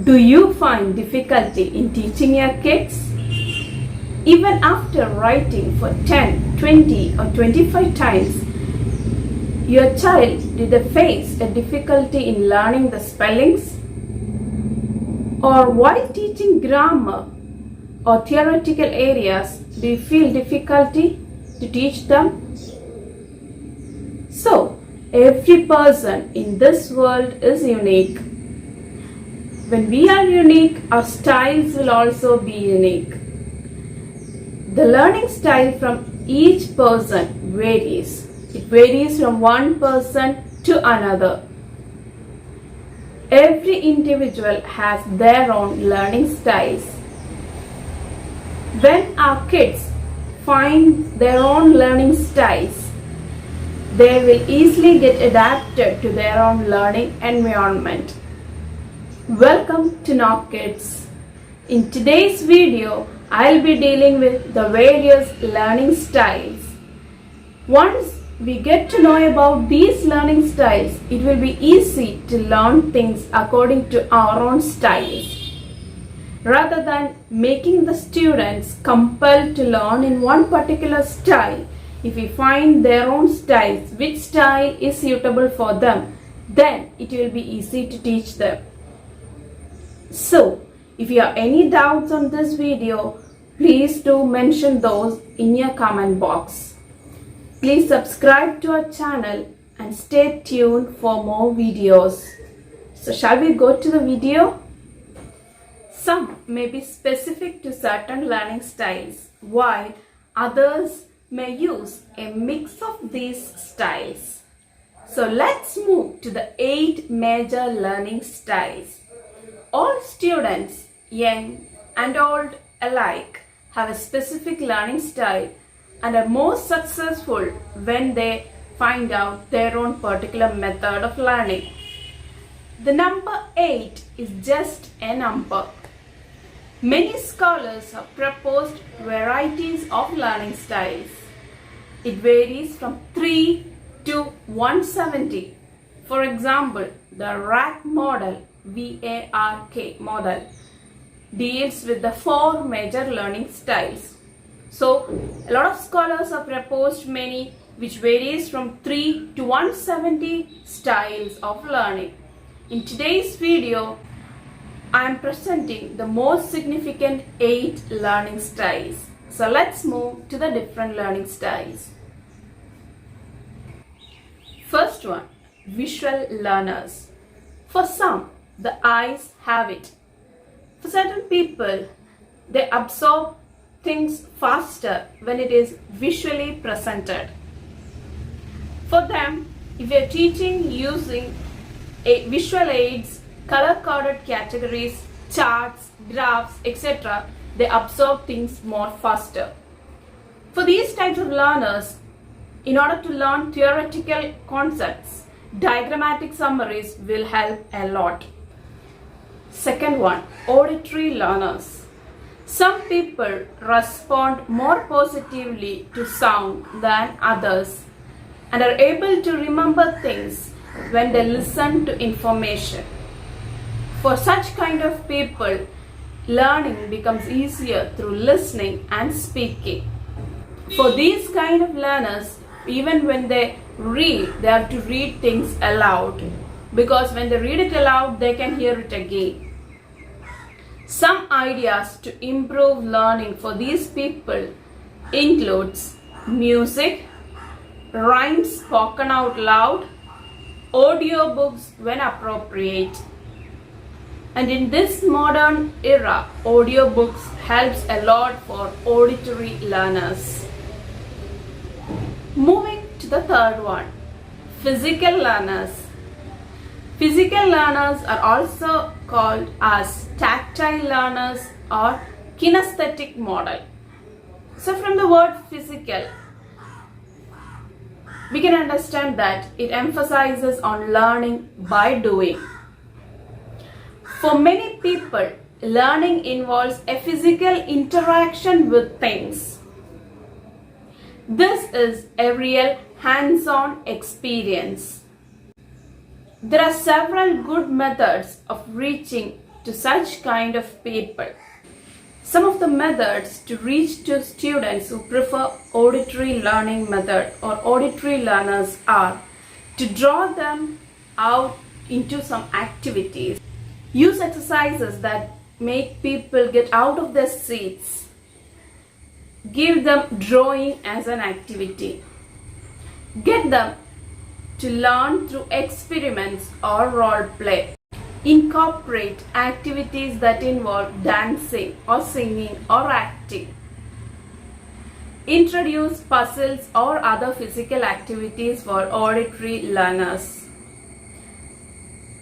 Do you find difficulty in teaching your kids? Even after writing for 10, 20 or 25 times, your child did they face a difficulty in learning the spellings? Or while teaching grammar or theoretical areas, do you feel difficulty to teach them? So, every person in this world is unique. When we are unique, our styles will also be unique. The learning style from each person varies. It varies from one person to another. Every individual has their own learning styles. When our kids find their own learning styles, they will easily get adapted to their own learning environment. Welcome to knowkids. In today's video, I'll be dealing with the various learning styles. Once we get to know about these learning styles, it will be easy to learn things according to our own styles. Rather than making the students compelled to learn in one particular style, if we find their own styles, which style is suitable for them, then it will be easy to teach them. So, if you have any doubts on this video, please do mention those in your comment box. Please subscribe to our channel and stay tuned for more videos. So, shall we go to the video? Some may be specific to certain learning styles, while others may use a mix of these styles. So, let's move to the 8 major learning styles. All students, young and old alike, have a specific learning style and are most successful when they find out their own particular method of learning. The number 8 is just a number. Many scholars have proposed varieties of learning styles. It varies from 3 to 170. For example, the RAK model, VARK model, deals with the 4 major learning styles. So, a lot of scholars have proposed many which varies from 3 to 170 styles of learning. In today's video, I am presenting the most significant 8 learning styles. So, let's move to the different learning styles. First one, visual learners. For some, the eyes have it. For certain people, they absorb things faster when it is visually presented. For them, if you are teaching using visual aids, color-coded categories, charts, graphs, etc., they absorb things more faster. For these types of learners, in order to learn theoretical concepts, diagrammatic summaries will help a lot. Second one, auditory learners. Some people respond more positively to sound than others and are able to remember things when they listen to information. For such kind of people, learning becomes easier through listening and speaking. For these kind of learners, even when they read, they have to read things aloud, because when they read it aloud, they can hear it again. Some ideas to improve learning for these people includes music, rhymes spoken out loud, audiobooks when appropriate. And in this modern era, audiobooks helps a lot for auditory learners. Moving to the third one, physical learners. Physical learners are also called as tactile learners or kinesthetic model. So from the word physical, we can understand that it emphasizes on learning by doing. For many people, learning involves a physical interaction with things. This is a real hands-on experience. There are several good methods of reaching to such kind of people. Some of the methods to reach to students who prefer auditory learning method or auditory learners are to draw them out into some activities. Use exercises that make people get out of their seats. Give them drawing as an activity. Get them to learn through experiments or role play. Incorporate activities that involve dancing or singing or acting. Introduce puzzles or other physical activities for auditory learners.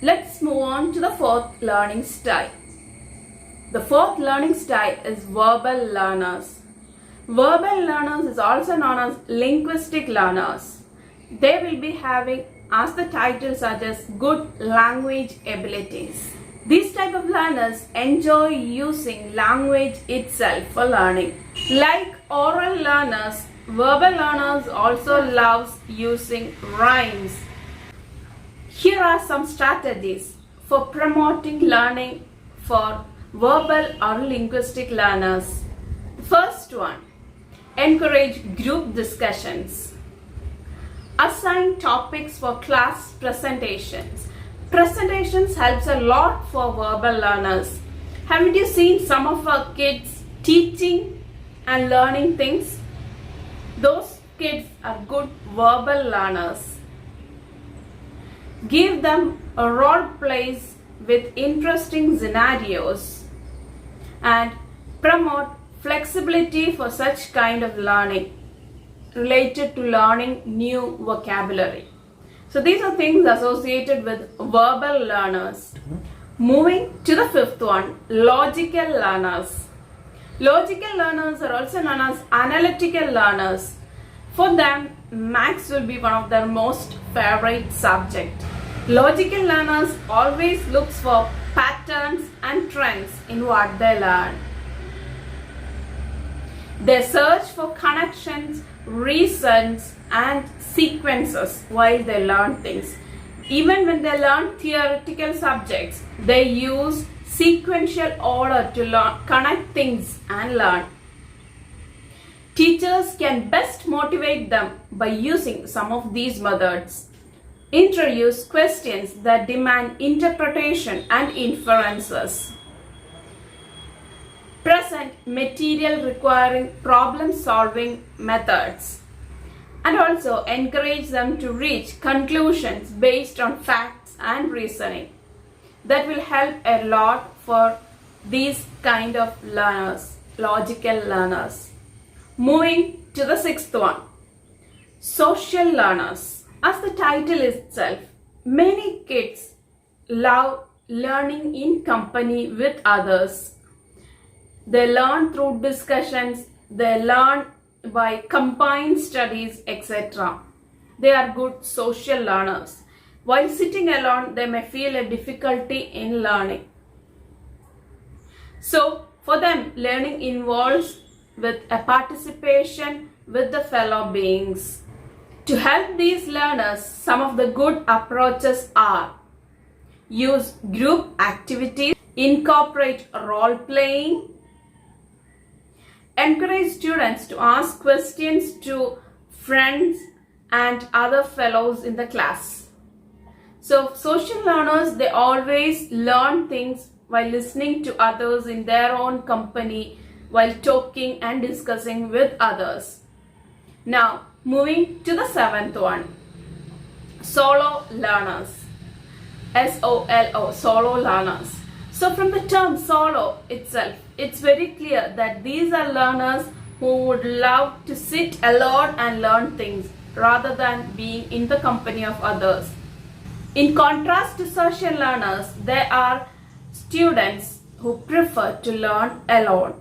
Let's move on to the fourth learning style. The fourth learning style is verbal learners. Verbal learners is also known as linguistic learners. They will be having, as the title suggests, good language abilities. These type of learners enjoy using language itself for learning. Like oral learners, verbal learners also loves using rhymes. Here are some strategies for promoting learning for verbal or linguistic learners. First one, encourage group discussions. Assign topics for class presentations. Presentations helps a lot for verbal learners. Haven't you seen some of our kids teaching and learning things? Those kids are good verbal learners. Give them a role plays with interesting scenarios and promote flexibility for such kind of learning related to learning new vocabulary. So these are things associated with verbal learners. Moving to the fifth one, logical learners. Logical learners are also known as analytical learners. For them, maths will be one of their most favorite subject. Logical learners always looks for patterns and trends in what they learn. They search for connections, reasons and sequences while they learn things. Even when they learn theoretical subjects, they use sequential order to connect things and learn. Teachers can best motivate them by using some of these methods. Introduce questions that demand interpretation and inferences. Present material requiring problem-solving methods. And also encourage them to reach conclusions based on facts and reasoning. That will help a lot for these kind of learners, logical learners. Moving to the sixth one, social learners. As the title itself, many kids love learning in company with others. They learn through discussions, they learn by combined studies, etc. They are good social learners. While sitting alone, they may feel a difficulty in learning. So, for them, learning involves with a participation with the fellow beings. To help these learners, some of the good approaches are: use group activities, incorporate role playing, encourage students to ask questions to friends and other fellows in the class. So social learners, they always learn things while listening to others in their own company, while talking and discussing with others. Now, moving to the seventh one, solo learners. SOLO, solo learners. So from the term solo itself, it's very clear that these are learners who would love to sit alone and learn things rather than being in the company of others. In contrast to social learners, there are students who prefer to learn alone.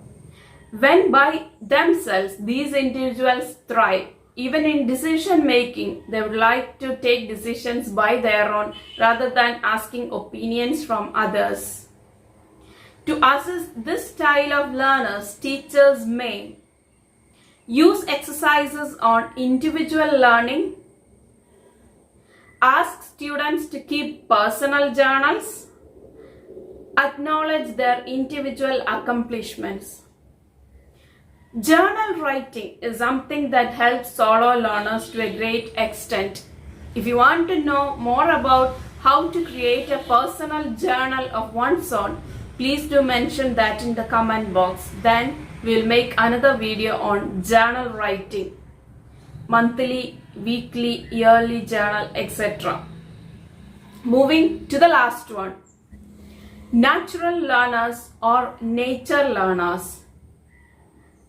When by themselves, these individuals thrive. Even in decision making, they would like to take decisions by their own rather than asking opinions from others. To assist this style of learners, teachers may use exercises on individual learning, ask students to keep personal journals, acknowledge their individual accomplishments. Journal writing is something that helps solo learners to a great extent. If you want to know more about how to create a personal journal of one's own, please do mention that in the comment box. Then we'll make another video on journal writing. Monthly, weekly, yearly journal, etc. Moving to the last one. Natural learners or nature learners.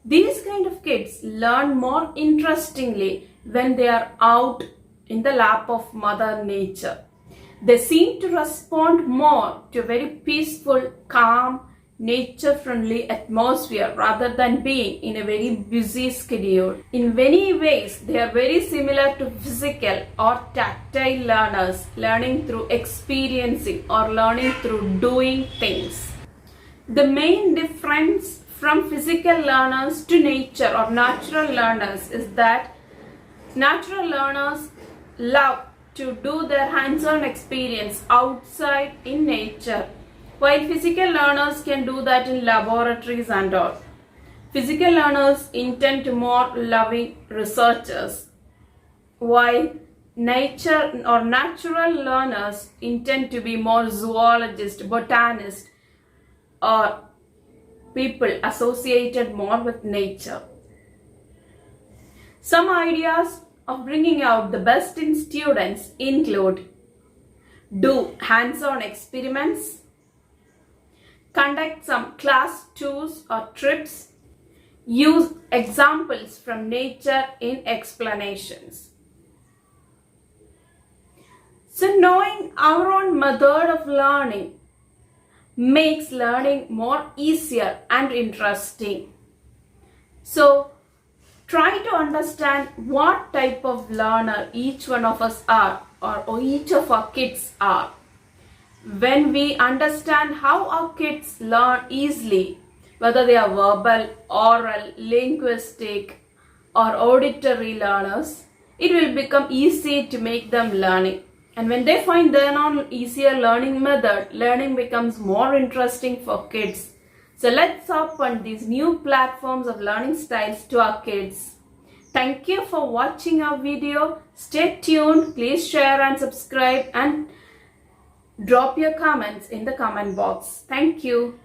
These kind of kids learn more interestingly when they are out in the lap of Mother Nature. They seem to respond more to a very peaceful, calm, nature-friendly atmosphere rather than being in a very busy schedule. In many ways, they are very similar to physical or tactile learners, learning through experiencing or learning through doing things. The main difference from physical learners to nature or natural learners is that natural learners love to do their hands-on experience outside in nature, while physical learners can do that in laboratories and all. Physical learners intend to more loving researchers, while nature or natural learners intend to be more zoologists, botanists, or people associated more with nature. Some ideas of bringing out the best in students include: do hands-on experiments, conduct some class tours or trips, use examples from nature in explanations. So knowing our own method of learning makes learning more easier and interesting. So try to understand what type of learner each one of us are, or each of our kids are. When we understand how our kids learn easily, whether they are verbal, oral, linguistic, or auditory learners, it will become easy to make them learning. And when they find their own easier learning method, learning becomes more interesting for kids. So let's open these new platforms of learning styles to our kids. Thank you for watching our video. Stay tuned. Please share and subscribe and drop your comments in the comment box. Thank you.